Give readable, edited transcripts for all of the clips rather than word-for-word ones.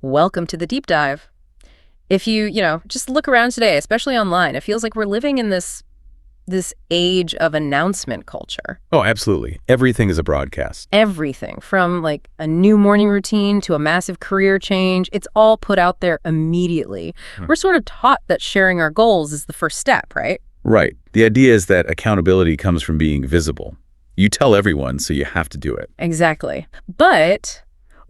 Welcome to the deep dive. If you just look around today, especially online, it feels like we're living in this age of announcement culture. Oh, absolutely. Everything is a broadcast. Everything from like a new morning routine to a massive career change, it's all put out there immediately. We're sort of taught that sharing our goals is the first step, right? Right. The idea is that accountability comes from being visible. You tell everyone, so you have to do it. Exactly. But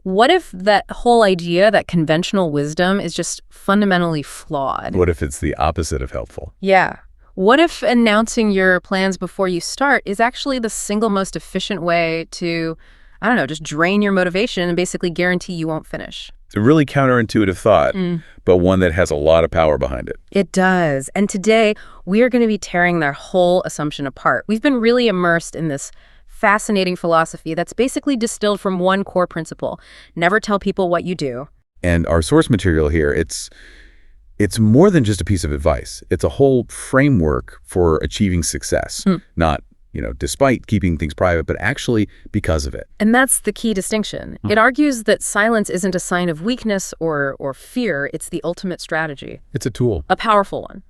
what if that whole idea, that conventional wisdom, is just fundamentally flawed? What if it's the opposite of helpful? Yeah. What if announcing your plans before you start is actually the single most efficient way to, I don't know, just drain your motivation and basically guarantee you won't finish? It's a really counterintuitive thought, but one that has a lot of power behind it. It does. And today, we are going to be tearing their whole assumption apart. We've been really immersed in this fascinating philosophy that's basically distilled from one core principle: never tell people what you do. And our source material here, it's more than just a piece of advice. It's a whole framework for achieving success, not, despite keeping things private, but actually because of it. And that's the key distinction. It argues that silence isn't a sign of weakness or fear. It's the ultimate strategy. It's a tool. A powerful one.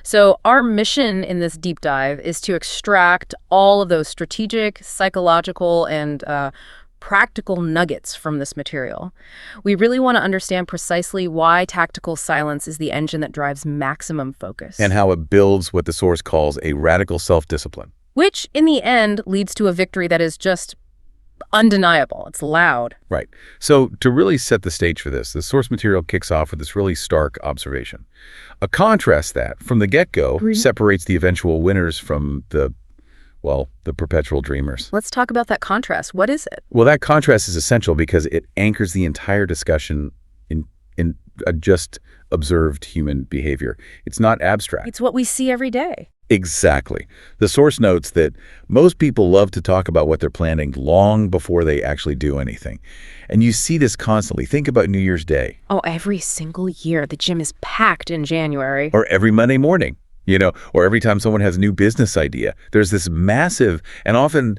So our mission in this deep dive is to extract all of those strategic, psychological, and practical nuggets from this material. We really want to understand precisely why tactical silence is the engine that drives maximum focus. And how it builds what the source calls a radical self-discipline. Which, in the end, leads to a victory that is just undeniable. It's loud. Right. So to really set the stage for this, the source material kicks off with this really stark observation. A contrast that, from the get-go, separates the eventual winners from the perpetual dreamers. Let's talk about that contrast. What is it? Well, that contrast is essential because it anchors the entire discussion in a just observed human behavior. It's not abstract. It's what we see every day. Exactly. The source notes that most people love to talk about what they're planning long before they actually do anything. And you see this constantly. Think about New Year's Day. Oh, every single year, the gym is packed in January. Or every Monday morning, or every time someone has a new business idea. There's this massive and often,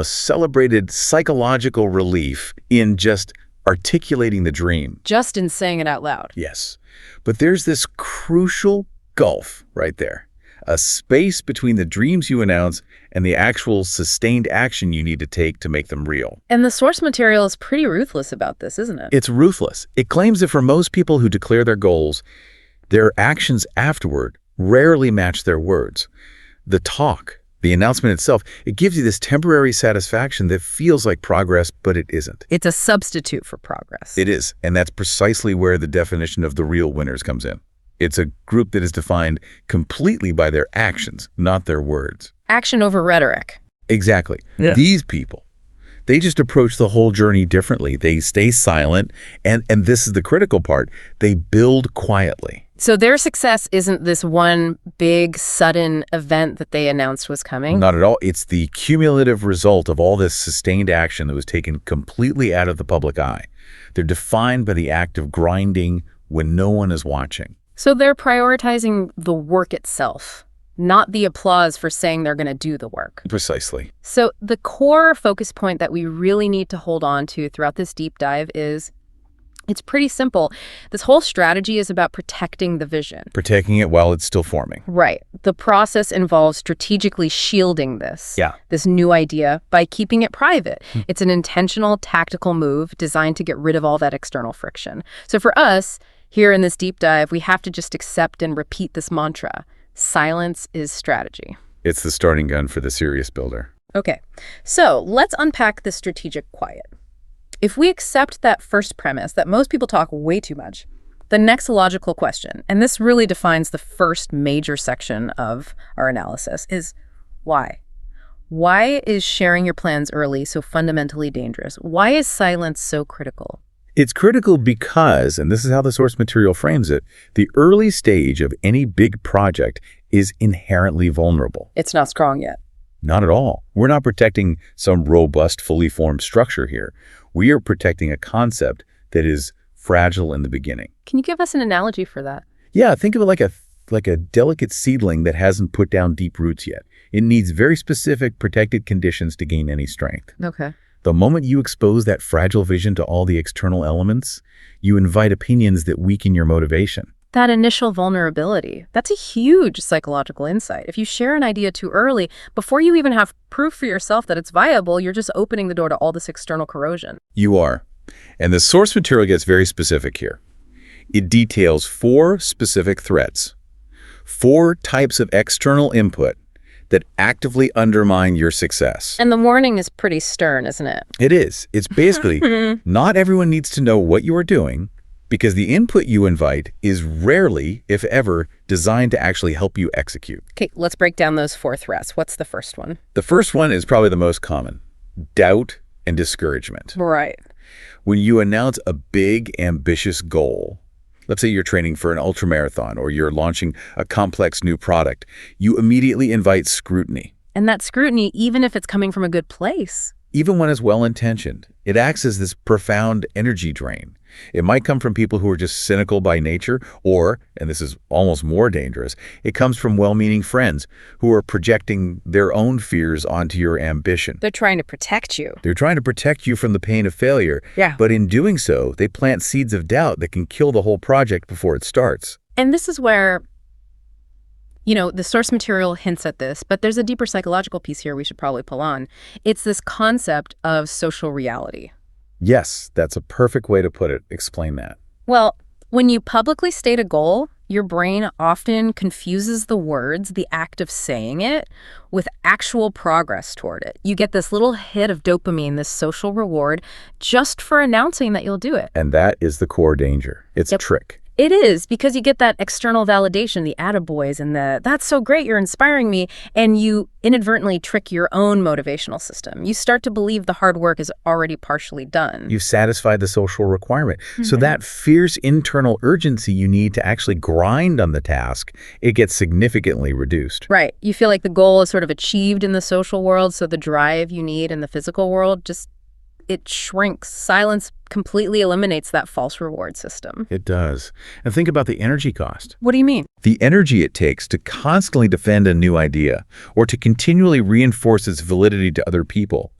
celebrated psychological relief in just articulating the dream. Just in saying it out loud. Yes. But there's this crucial gulf right there. A space between the dreams you announce and the actual sustained action you need to take to make them real. And the source material is pretty ruthless about this, isn't it? It's ruthless. It claims that for most people who declare their goals, their actions afterward rarely match their words. The talk, the announcement itself, it gives you this temporary satisfaction that feels like progress, but it isn't. It's a substitute for progress. It is, and that's precisely where the definition of the real winners comes in. It's a group that is defined completely by their actions, not their words. Action over rhetoric. Exactly. Yeah. These people, they just approach the whole journey differently. They stay silent, and this is the critical part, they build quietly. So their success isn't this one big, sudden event that they announced was coming? Not at all. It's the cumulative result of all this sustained action that was taken completely out of the public eye. They're defined by the act of grinding when no one is watching. So they're prioritizing the work itself, not the applause for saying they're going to do the work. Precisely. So the core focus point that we really need to hold on to throughout this deep dive is, it's pretty simple. This whole strategy is about protecting the vision. Protecting it while it's still forming. Right. The process involves strategically shielding this new idea by keeping it private. It's an intentional, tactical move designed to get rid of all that external friction. So for us, here in this deep dive, we have to just accept and repeat this mantra: silence is strategy. It's the starting gun for the serious builder. Okay, so let's unpack the strategic quiet. If we accept that first premise that most people talk way too much, the next logical question, and this really defines the first major section of our analysis, is why? Why is sharing your plans early so fundamentally dangerous? Why is silence so critical? It's critical because, and this is how the source material frames it, the early stage of any big project is inherently vulnerable. It's not strong yet. Not at all. We're not protecting some robust, fully formed structure here. We are protecting a concept that is fragile in the beginning. Can you give us an analogy for that? Yeah, think of it like a delicate seedling that hasn't put down deep roots yet. It needs very specific protected conditions to gain any strength. Okay. The moment you expose that fragile vision to all the external elements, you invite opinions that weaken your motivation. That initial vulnerability, that's a huge psychological insight. If you share an idea too early, before you even have proof for yourself that it's viable, you're just opening the door to all this external corrosion. You are. And the source material gets very specific here. It details 4 specific threats, 4 types of external input that actively undermine your success. And the warning is pretty stern, isn't it? It is. It's basically, not everyone needs to know what you are doing, because the input you invite is rarely, if ever, designed to actually help you execute. Okay, let's break down those 4 threats. What's the first one? The first one is probably the most common: doubt and discouragement. Right. When you announce a big, ambitious goal, let's say you're training for an ultramarathon or you're launching a complex new product, you immediately invite scrutiny. And that scrutiny, even if it's coming from a good place. Even when it's well-intentioned, it acts as this profound energy drain. It might come from people who are just cynical by nature, or, and this is almost more dangerous, it comes from well-meaning friends who are projecting their own fears onto your ambition. They're trying to protect you. They're trying to protect you from the pain of failure. Yeah. But in doing so, they plant seeds of doubt that can kill the whole project before it starts. And this is where, the source material hints at this, but there's a deeper psychological piece here we should probably pull on. It's this concept of social reality. Yes, that's a perfect way to put it. Explain that. Well, when you publicly state a goal, your brain often confuses the words, the act of saying it, with actual progress toward it. You get this little hit of dopamine, this social reward, just for announcing that you'll do it. And that is the core danger. It's a trick. It is, because you get that external validation, the attaboys and that's so great, you're inspiring me, and you inadvertently trick your own motivational system. You start to believe the hard work is already partially done. You've satisfied the social requirement. So that fierce internal urgency you need to actually grind on the task, it gets significantly reduced. Right. You feel like the goal is sort of achieved in the social world, so the drive you need in the physical world it shrinks. Silence completely eliminates that false reward system. It does. And think about the energy cost. What do you mean? The energy it takes to constantly defend a new idea or to continually reinforce its validity to other people.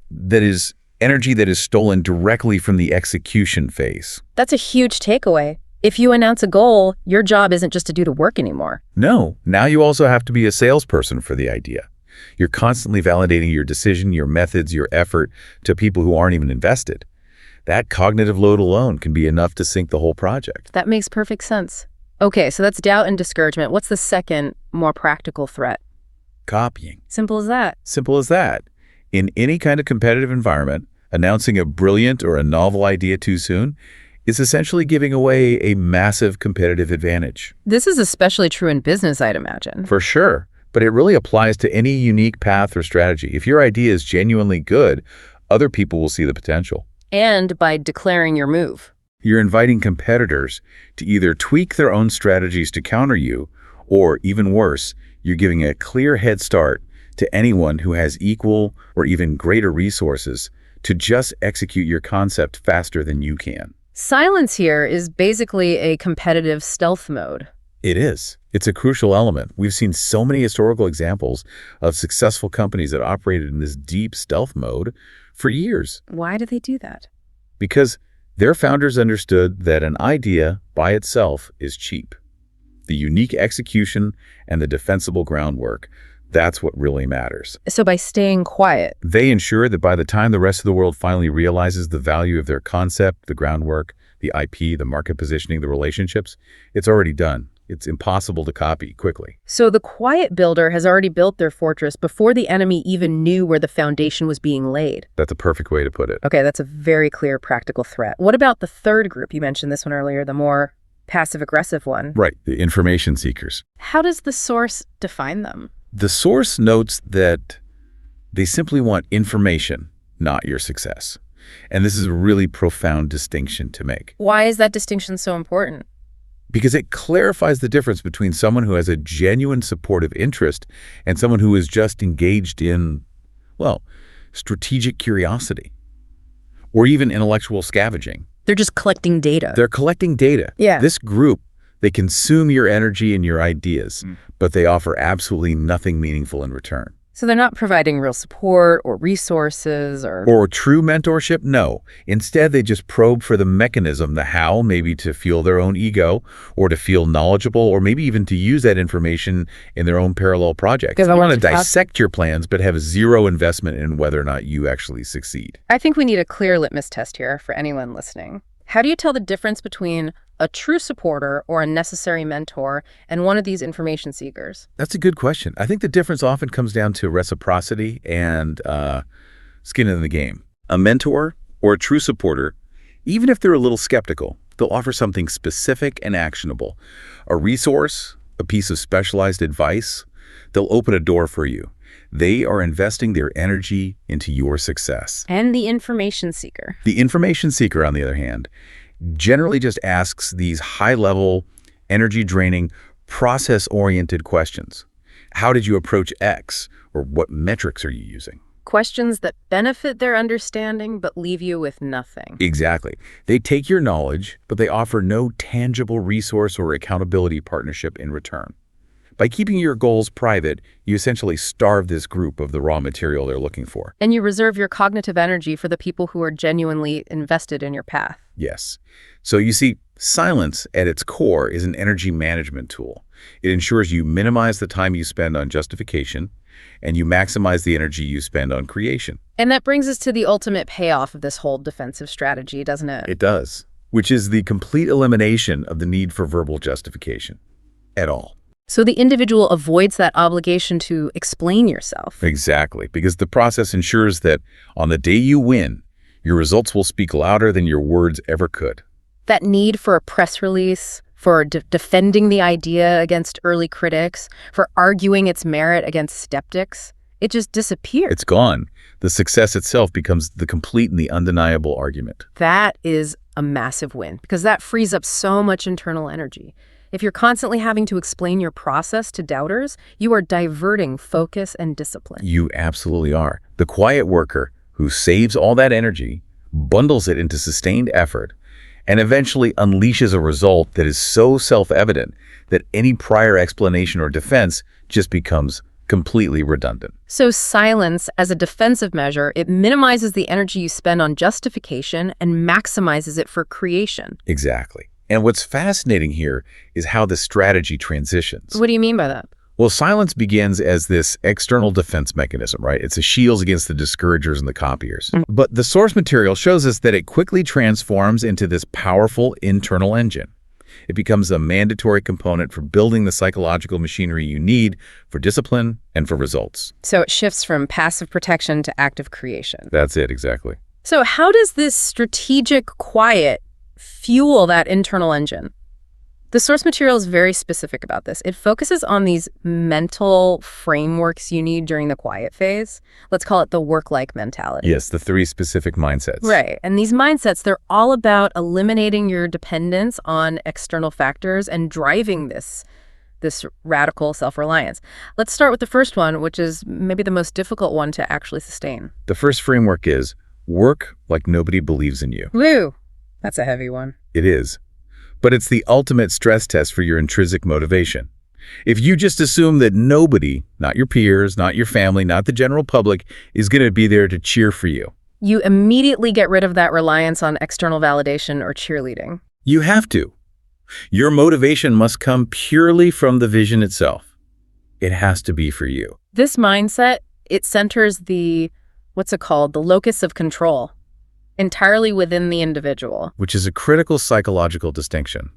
That is energy that is stolen directly from the execution phase. That's a huge takeaway. If you announce a goal, your job isn't just to do the work anymore. No, now you also have to be a salesperson for the idea. You're constantly validating your decision, your methods, your effort to people who aren't even invested. That cognitive load alone can be enough to sink the whole project. That makes perfect sense. Okay, so that's doubt and discouragement. What's the second, more practical threat? Copying. Simple as that. Simple as that. In any kind of competitive environment, announcing a brilliant or a novel idea too soon is essentially giving away a massive competitive advantage. This is especially true in business, I'd imagine. For sure. But it really applies to any unique path or strategy. If your idea is genuinely good, other people will see the potential. And by declaring your move. You're inviting competitors to either tweak their own strategies to counter you, or even worse, you're giving a clear head start to anyone who has equal or even greater resources to just execute your concept faster than you can. Silence here is basically a competitive stealth mode. It is. It's a crucial element. We've seen so many historical examples of successful companies that operated in this deep stealth mode for years. Why do they do that? Because their founders understood that an idea by itself is cheap. The unique execution and the defensible groundwork, that's what really matters. So by staying quiet, they ensure that by the time the rest of the world finally realizes the value of their concept, the groundwork, the IP, the market positioning, the relationships, it's already done. It's impossible to copy quickly. So the quiet builder has already built their fortress before the enemy even knew where the foundation was being laid. That's a perfect way to put it. Okay, that's a very clear practical threat. What about the third group? You mentioned this one earlier, the more passive-aggressive one. Right, the information seekers. How does the source define them? The source notes that they simply want information, not your success. And this is a really profound distinction to make. Why is that distinction so important? Because it clarifies the difference between someone who has a genuine supportive interest and someone who is just engaged in, well, strategic curiosity or even intellectual scavenging. They're just collecting data. They're collecting data. Yeah. This group, they consume your energy and your ideas, but they offer absolutely nothing meaningful in return. So they're not providing real support or resources Or true mentorship? No. Instead, they just probe for the mechanism, the how, maybe to fuel their own ego, or to feel knowledgeable, or maybe even to use that information in their own parallel projects. Because They I want want to to dissect your plans, but have zero investment in whether or not you actually succeed. I think we need a clear litmus test here for anyone listening. How do you tell the difference between a true supporter or a necessary mentor and one of these information seekers? That's a good question. I think the difference often comes down to reciprocity and skin in the game. A mentor or a true supporter, even if they're a little skeptical, they'll offer something specific and actionable. A resource, a piece of specialized advice, they'll open a door for you. They are investing their energy into your success. And the information seeker. The information seeker, on the other hand, generally just asks these high-level, energy-draining, process-oriented questions. How did you approach X? Or what metrics are you using? Questions that benefit their understanding but leave you with nothing. Exactly. They take your knowledge, but they offer no tangible resource or accountability partnership in return. By keeping your goals private, you essentially starve this group of the raw material they're looking for. And you reserve your cognitive energy for the people who are genuinely invested in your path. Yes. So you see, silence at its core is an energy management tool. It ensures you minimize the time you spend on justification, and you maximize the energy you spend on creation. And that brings us to the ultimate payoff of this whole defensive strategy, doesn't it? It does. Which is the complete elimination of the need for verbal justification. At all. So the individual avoids that obligation to explain yourself. Exactly, because the process ensures that on the day you win, your results will speak louder than your words ever could. That need for a press release, for defending the idea against early critics, for arguing its merit against skeptics, it just disappears. It's gone. The success itself becomes the complete and the undeniable argument. That is a massive win, because that frees up so much internal energy. If you're constantly having to explain your process to doubters, you are diverting focus and discipline. You absolutely are. The quiet worker who saves all that energy, bundles it into sustained effort, and eventually unleashes a result that is so self-evident that any prior explanation or defense just becomes completely redundant. So silence, as a defensive measure, it minimizes the energy you spend on justification and maximizes it for creation. Exactly. And what's fascinating here is how the strategy transitions. What do you mean by that? Well, silence begins as this external defense mechanism, right? It's a shield against the discouragers and the copiers. But the source material shows us that it quickly transforms into this powerful internal engine. It becomes a mandatory component for building the psychological machinery you need for discipline and for results. So it shifts from passive protection to active creation. That's it, exactly. So how does this strategic quiet fuel that internal engine? The source material is very specific about this. It focuses on these mental frameworks you need during the quiet phase. Let's call it the work-like mentality. Yes, the 3 specific mindsets. Right. And these mindsets, they're all about eliminating your dependence on external factors and driving this radical self-reliance. Let's start with the first one, which is maybe the most difficult one to actually sustain. The first framework is work like nobody believes in you. Woo! That's a heavy one. It is. But it's the ultimate stress test for your intrinsic motivation. If you just assume that nobody, not your peers, not your family, not the general public, is going to be there to cheer for you, you immediately get rid of that reliance on external validation or cheerleading. You have to. Your motivation must come purely from the vision itself. It has to be for you. This mindset, it centers the locus of control, entirely within the individual. Which is a critical psychological distinction.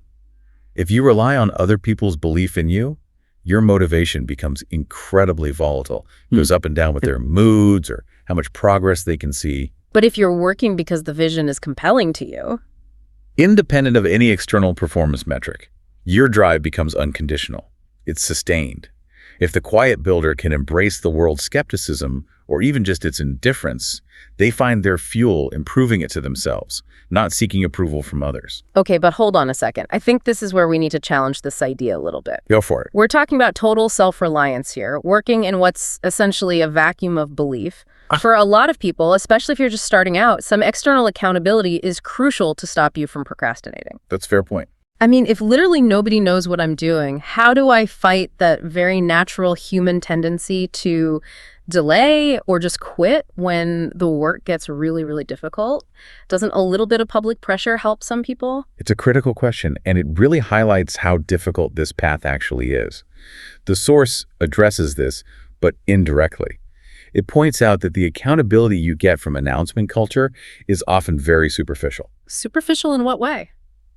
If you rely on other people's belief in you, your motivation becomes incredibly volatile. It goes up and down with their moods or how much progress they can see. But if you're working because the vision is compelling to you, independent of any external performance metric, your drive becomes unconditional. It's sustained. If the quiet builder can embrace the world's skepticism or even just its indifference, they find their fuel improving it to themselves, not seeking approval from others. Okay, but hold on a second. I think this is where we need to challenge this idea a little bit. Go for it. We're talking about total self-reliance here, working in what's essentially a vacuum of belief. For a lot of people, especially if you're just starting out, some external accountability is crucial to stop you from procrastinating. That's a fair point. I mean, if literally nobody knows what I'm doing, how do I fight that very natural human tendency to delay or just quit when the work gets really, really difficult? Doesn't a little bit of public pressure help some people? It's a critical question, and it really highlights how difficult this path actually is. The source addresses this, but indirectly. It points out that the accountability you get from announcement culture is often very superficial. Superficial in what way?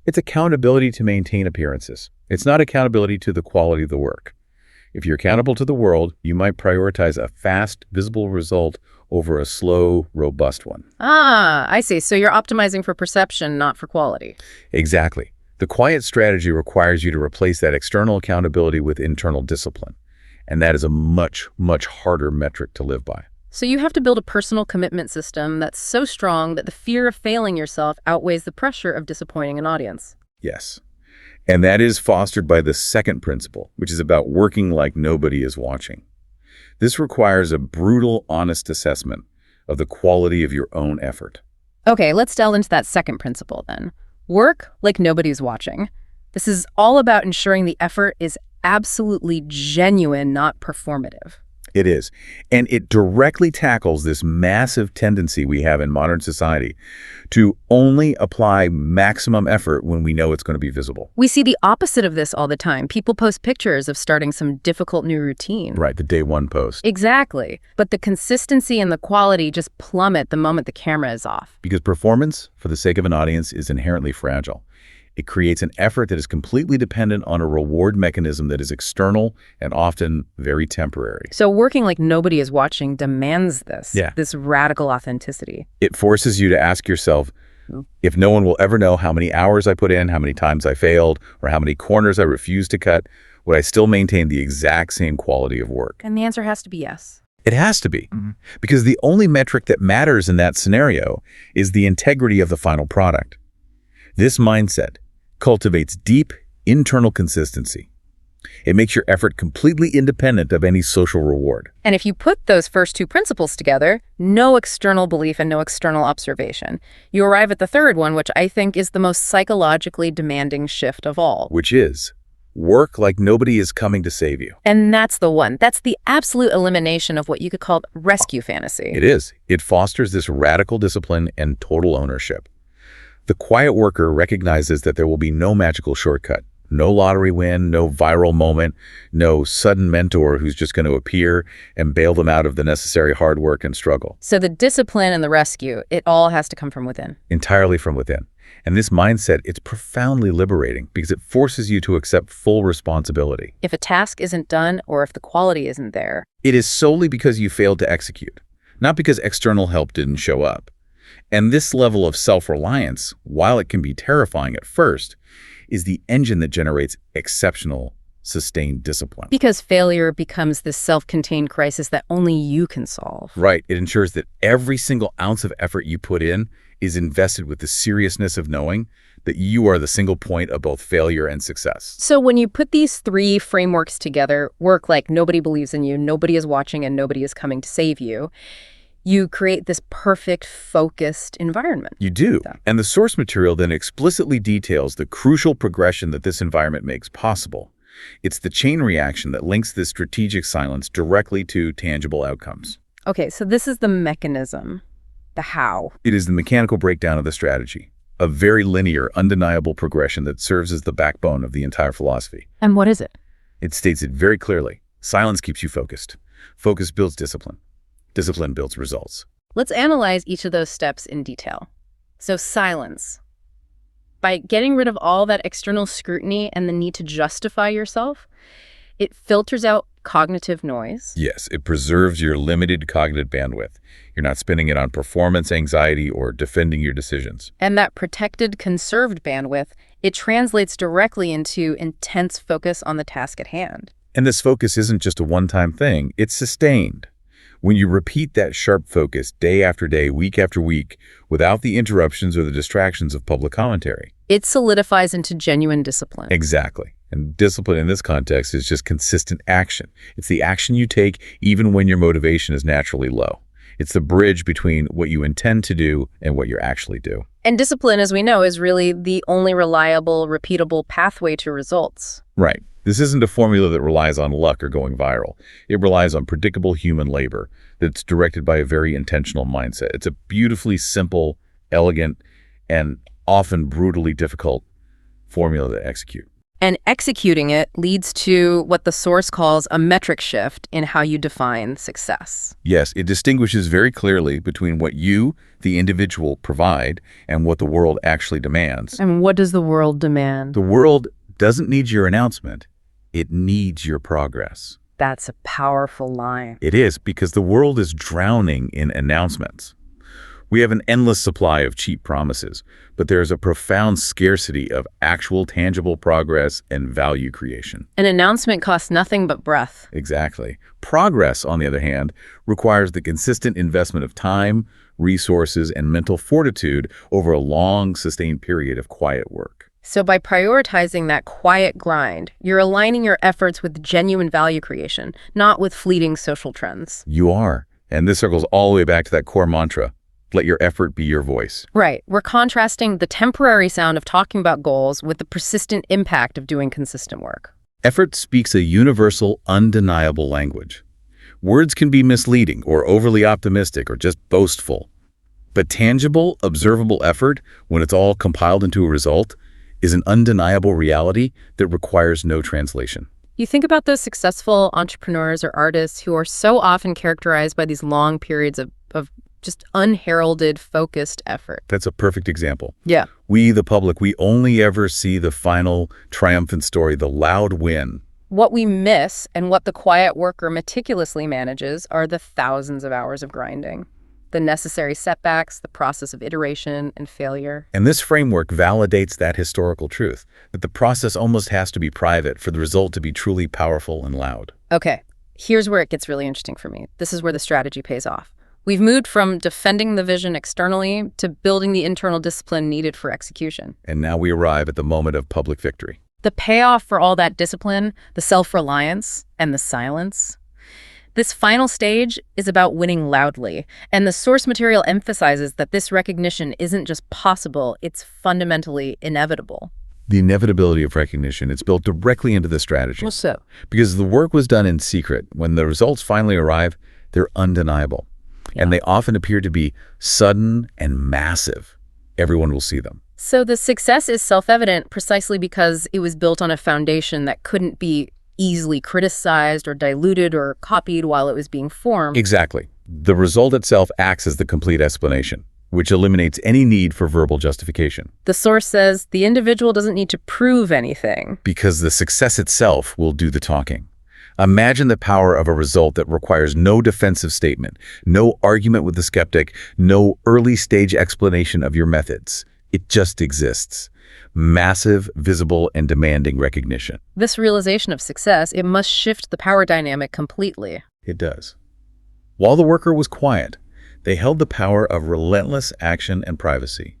It's accountability to maintain appearances. It's not accountability to the quality of the work. If you're accountable to the world, you might prioritize a fast, visible result over a slow, robust one. Ah, I see. So you're optimizing for perception, not for quality. Exactly. The quiet strategy requires you to replace that external accountability with internal discipline. And that is a much, much harder metric to live by. So you have to build a personal commitment system that's so strong that the fear of failing yourself outweighs the pressure of disappointing an audience. Yes. And that is fostered by the second principle, which is about working like nobody is watching. This requires a brutal, honest assessment of the quality of your own effort. Okay, let's delve into that second principle then. Work like nobody's watching. This is all about ensuring the effort is absolutely genuine, not performative. It is. And it directly tackles this massive tendency we have in modern society to only apply maximum effort when we know it's going to be visible. We see the opposite of this all the time. People post pictures of starting some difficult new routine. Right, the day one post. Exactly. But the consistency and the quality just plummet the moment the camera is off. Because performance, for the sake of an audience, is inherently fragile. It creates an effort that is completely dependent on a reward mechanism that is external and often very temporary. So working like nobody is watching demands this radical authenticity. It forces you to ask yourself, if no one will ever know how many hours I put in, how many times I failed, or how many corners I refused to cut, would I still maintain the exact same quality of work? And the answer has to be yes. It has to be, because the only metric that matters in that scenario is the integrity of the final product. This mindset cultivates deep internal consistency. It makes your effort completely independent of any social reward. And if you put those first two principles together, no external belief and no external observation, you arrive at the third one, which I think is the most psychologically demanding shift of all. Which is, work like nobody is coming to save you. And that's the one. That's the absolute elimination of what you could call rescue fantasy. It is. It fosters this radical discipline and total ownership. The quiet worker recognizes that there will be no magical shortcut, no lottery win, no viral moment, no sudden mentor who's just going to appear and bail them out of the necessary hard work and struggle. So the discipline and the rescue, it all has to come from within. Entirely from within. And this mindset, it's profoundly liberating because it forces you to accept full responsibility. If a task isn't done or if the quality isn't there, it is solely because you failed to execute, not because external help didn't show up. And this level of self-reliance, while it can be terrifying at first, is the engine that generates exceptional, sustained discipline. Because failure becomes this self-contained crisis that only you can solve. Right. It ensures that every single ounce of effort you put in is invested with the seriousness of knowing that you are the single point of both failure and success. So when you put these three frameworks together, work like nobody believes in you, nobody is watching, and nobody is coming to save you, you create this perfect, focused environment. You do. And the source material then explicitly details the crucial progression that this environment makes possible. It's the chain reaction that links this strategic silence directly to tangible outcomes. Okay, so this is the mechanism, the how. It is the mechanical breakdown of the strategy, a very linear, undeniable progression that serves as the backbone of the entire philosophy. And what is it? It states it very clearly. Silence keeps you focused. Focus builds discipline. Discipline builds results. Let's analyze each of those steps in detail. So silence. By getting rid of all that external scrutiny and the need to justify yourself, it filters out cognitive noise. Yes, it preserves your limited cognitive bandwidth. You're not spending it on performance anxiety or defending your decisions. And that protected, conserved bandwidth, it translates directly into intense focus on the task at hand. And this focus isn't just a one-time thing, it's sustained. When you repeat that sharp focus day after day, week after week, without the interruptions or the distractions of public commentary, it solidifies into genuine discipline. Exactly. And discipline in this context is just consistent action. It's the action you take even when your motivation is naturally low. It's the bridge between what you intend to do and what you actually do. And discipline, as we know, is really the only reliable, repeatable pathway to results. Right. This isn't a formula that relies on luck or going viral. It relies on predictable human labor that's directed by a very intentional mindset. It's a beautifully simple, elegant, and often brutally difficult formula to execute. And executing it leads to what the source calls a metric shift in how you define success. Yes, it distinguishes very clearly between what you, the individual, provide and what the world actually demands. And what does the world demand? The world doesn't need your announcement. It needs your progress. That's a powerful line. It is, because the world is drowning in announcements. We have an endless supply of cheap promises, but there is a profound scarcity of actual tangible progress and value creation. An announcement costs nothing but breath. Exactly. Progress, on the other hand, requires the consistent investment of time, resources, and mental fortitude over a long, sustained period of quiet work. So by prioritizing that quiet grind, you're aligning your efforts with genuine value creation, not with fleeting social trends. You are. And this circles all the way back to that core mantra. Let your effort be your voice. Right. We're contrasting the temporary sound of talking about goals with the persistent impact of doing consistent work. Effort speaks a universal, undeniable language. Words can be misleading or overly optimistic or just boastful. But tangible, observable effort, when it's all compiled into a result, is an undeniable reality that requires no translation. You think about those successful entrepreneurs or artists who are so often characterized by these long periods of just unheralded, focused effort. That's a perfect example. Yeah. We, the public, we only ever see the final triumphant story, the loud win. What we miss and what the quiet worker meticulously manages are the thousands of hours of grinding, the necessary setbacks, the process of iteration and failure. And this framework validates that historical truth, that the process almost has to be private for the result to be truly powerful and loud. Okay, here's where it gets really interesting for me. This is where the strategy pays off. We've moved from defending the vision externally to building the internal discipline needed for execution. And now we arrive at the moment of public victory. The payoff for all that discipline, the self-reliance, and the silence. This final stage is about winning loudly, and the source material emphasizes that this recognition isn't just possible, it's fundamentally inevitable. The inevitability of recognition, it's built directly into the strategy. Well, so? Because the work was done in secret. When the results finally arrive, they're undeniable. And they often appear to be sudden and massive. Everyone will see them. So the success is self-evident precisely because it was built on a foundation that couldn't be easily criticized or diluted or copied while it was being formed. Exactly. The result itself acts as the complete explanation, which eliminates any need for verbal justification. The source says the individual doesn't need to prove anything. Because the success itself will do the talking. Imagine the power of a result that requires no defensive statement, no argument with the skeptic, no early-stage explanation of your methods. It just exists. Massive, visible, and demanding recognition. This realization of success, it must shift the power dynamic completely. It does. While the worker was quiet, they held the power of relentless action and privacy.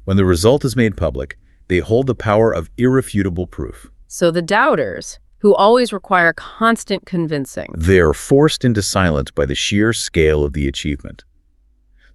When the result is made public, they hold the power of irrefutable proof. So the doubters, who always require constant convincing, they're forced into silence by the sheer scale of the achievement.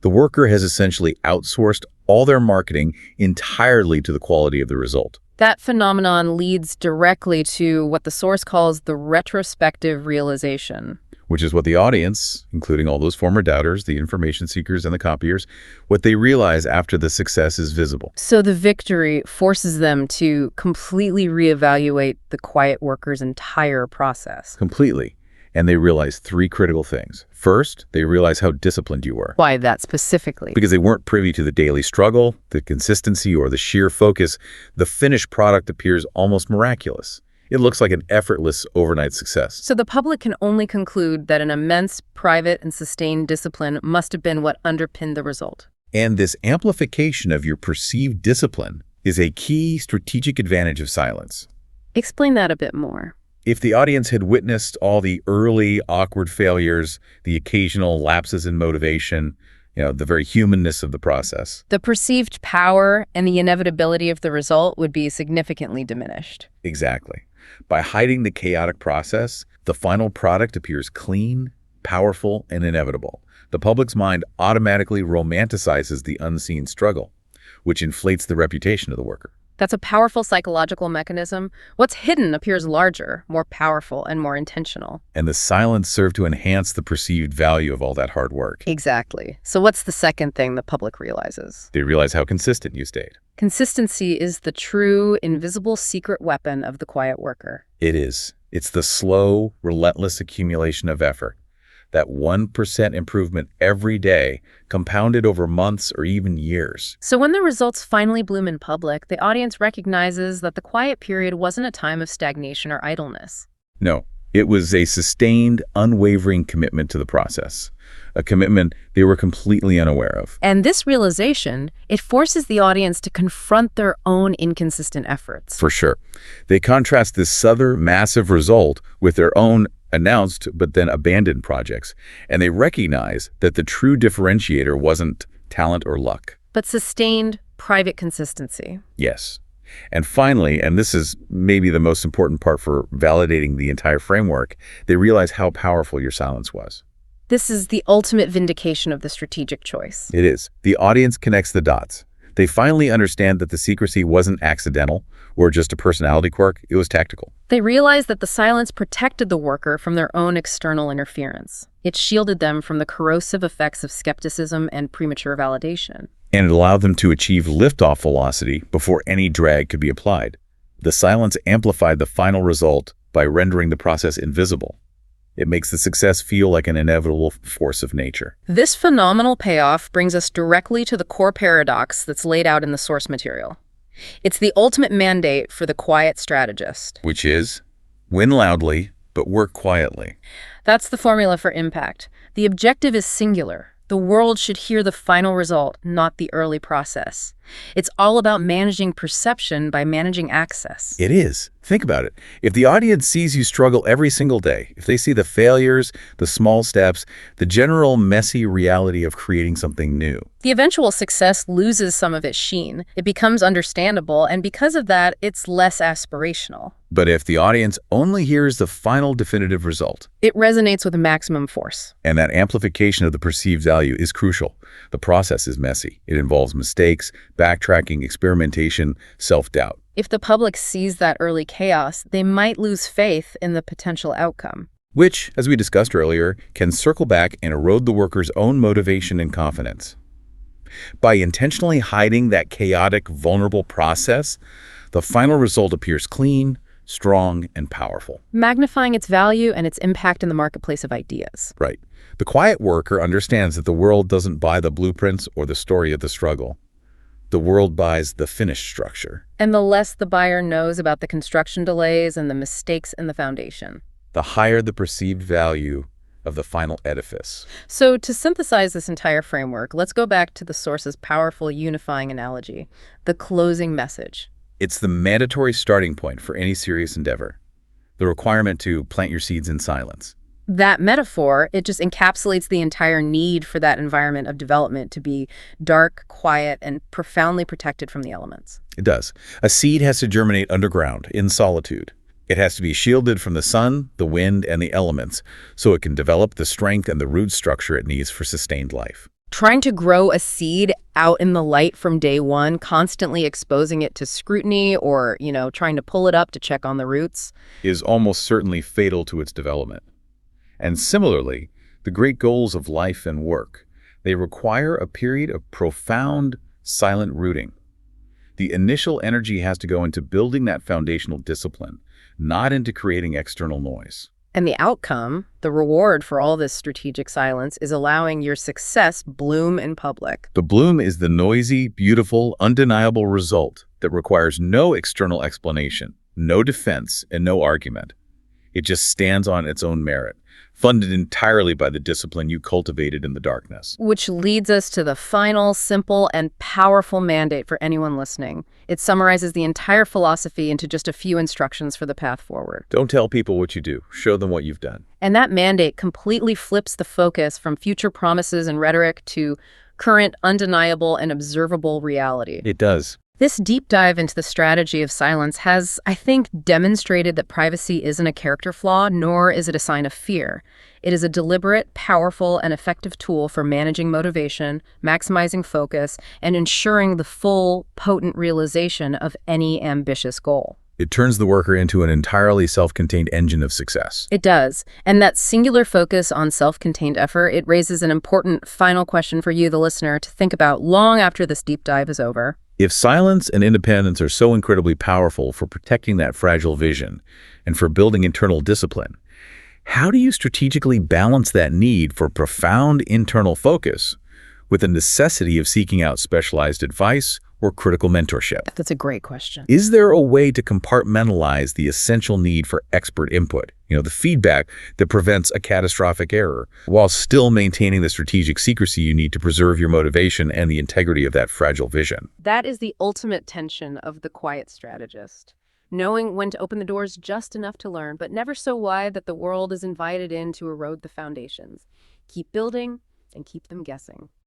The worker has essentially outsourced all their marketing entirely to the quality of the result. That phenomenon leads directly to what the source calls the retrospective realization. Which is what the audience, including all those former doubters, the information seekers, and the copiers, what they realize after the success is visible. So the victory forces them to completely reevaluate the quiet worker's entire process. Completely. And they realize three critical things. First, they realize how disciplined you were. Why that specifically? Because they weren't privy to the daily struggle, the consistency, or the sheer focus. The finished product appears almost miraculous. It looks like an effortless overnight success. So the public can only conclude that an immense, private, and sustained discipline must have been what underpinned the result. And this amplification of your perceived discipline is a key strategic advantage of silence. Explain that a bit more. If the audience had witnessed all the early awkward failures, the occasional lapses in motivation, the very humanness of the process, the perceived power and the inevitability of the result would be significantly diminished. Exactly. By hiding the chaotic process, the final product appears clean, powerful, and inevitable. The public's mind automatically romanticizes the unseen struggle, which inflates the reputation of the worker. That's a powerful psychological mechanism. What's hidden appears larger, more powerful, and more intentional. And the silence served to enhance the perceived value of all that hard work. Exactly. So what's the second thing the public realizes? They realize how consistent you stayed. Consistency is the true, invisible secret weapon of the quiet worker. It is. It's the slow, relentless accumulation of effort. That 1% improvement every day, compounded over months or even years. So when the results finally bloom in public, the audience recognizes that the quiet period wasn't a time of stagnation or idleness. No, it was a sustained, unwavering commitment to the process. A commitment they were completely unaware of. And this realization, it forces the audience to confront their own inconsistent efforts. For sure. They contrast this other massive result with their own announced but then abandoned projects, and they recognize that the true differentiator wasn't talent or luck. But sustained, private consistency. Yes. And finally, and this is maybe the most important part for validating the entire framework, they realize how powerful your silence was. This is the ultimate vindication of the strategic choice. It is. The audience connects the dots. They finally understand that the secrecy wasn't accidental or just a personality quirk, it was tactical. They realize that the silence protected the worker from their own external interference. It shielded them from the corrosive effects of skepticism and premature validation. And it allowed them to achieve liftoff velocity before any drag could be applied. The silence amplified the final result by rendering the process invisible. It makes the success feel like an inevitable force of nature. This phenomenal payoff brings us directly to the core paradox that's laid out in the source material. It's the ultimate mandate for the quiet strategist. Which is, win loudly, but work quietly. That's the formula for impact. The objective is singular. The world should hear the final result, not the early process. It's all about managing perception by managing access. It is. Think about it. If the audience sees you struggle every single day, if they see the failures, the small steps, the general messy reality of creating something new, the eventual success loses some of its sheen. It becomes understandable, and because of that, it's less aspirational. But if the audience only hears the final definitive result, it resonates with maximum force. And that amplification of the perceived value is crucial. The process is messy. It involves mistakes, backtracking, experimentation, self-doubt. If the public sees that early chaos, they might lose faith in the potential outcome. Which, as we discussed earlier, can circle back and erode the worker's own motivation and confidence. By intentionally hiding that chaotic, vulnerable process, the final result appears clean, strong, and powerful. Magnifying its value and its impact in the marketplace of ideas. Right. The quiet worker understands that the world doesn't buy the blueprints or the story of the struggle. The world buys the finished structure. And the less the buyer knows about the construction delays and the mistakes in the foundation, the higher the perceived value of the final edifice. So to synthesize this entire framework, let's go back to the source's powerful unifying analogy, the closing message. It's the mandatory starting point for any serious endeavor, the requirement to plant your seeds in silence. That metaphor, it just encapsulates the entire need for that environment of development to be dark, quiet, and profoundly protected from the elements. It does. A seed has to germinate underground, in solitude. It has to be shielded from the sun, the wind, and the elements, so it can develop the strength and the root structure it needs for sustained life. Trying to grow a seed out in the light from day one, constantly exposing it to scrutiny or, trying to pull it up to check on the roots, is almost certainly fatal to its development. And similarly, the great goals of life and work, they require a period of profound, silent rooting. The initial energy has to go into building that foundational discipline, not into creating external noise. And the outcome, the reward for all this strategic silence, is allowing your success bloom in public. The bloom is the noisy, beautiful, undeniable result that requires no external explanation, no defense, and no argument. It just stands on its own merit, funded entirely by the discipline you cultivated in the darkness. Which leads us to the final, simple, and powerful mandate for anyone listening. It summarizes the entire philosophy into just a few instructions for the path forward. Don't tell people what you do. Show them what you've done. And that mandate completely flips the focus from future promises and rhetoric to current, undeniable, and observable reality. It does. This deep dive into the strategy of silence has, I think, demonstrated that privacy isn't a character flaw, nor is it a sign of fear. It is a deliberate, powerful, and effective tool for managing motivation, maximizing focus, and ensuring the full, potent realization of any ambitious goal. It turns the worker into an entirely self-contained engine of success. It does. And that singular focus on self-contained effort, it raises an important final question for you, the listener, to think about long after this deep dive is over. If silence and independence are so incredibly powerful for protecting that fragile vision and for building internal discipline, how do you strategically balance that need for profound internal focus with the necessity of seeking out specialized advice or critical mentorship? That's a great question. Is there a way to compartmentalize the essential need for expert input, the feedback that prevents a catastrophic error, while still maintaining the strategic secrecy you need to preserve your motivation and the integrity of that fragile vision? That is the ultimate tension of the quiet strategist. Knowing when to open the doors just enough to learn, but never so wide that the world is invited in to erode the foundations. Keep building and keep them guessing.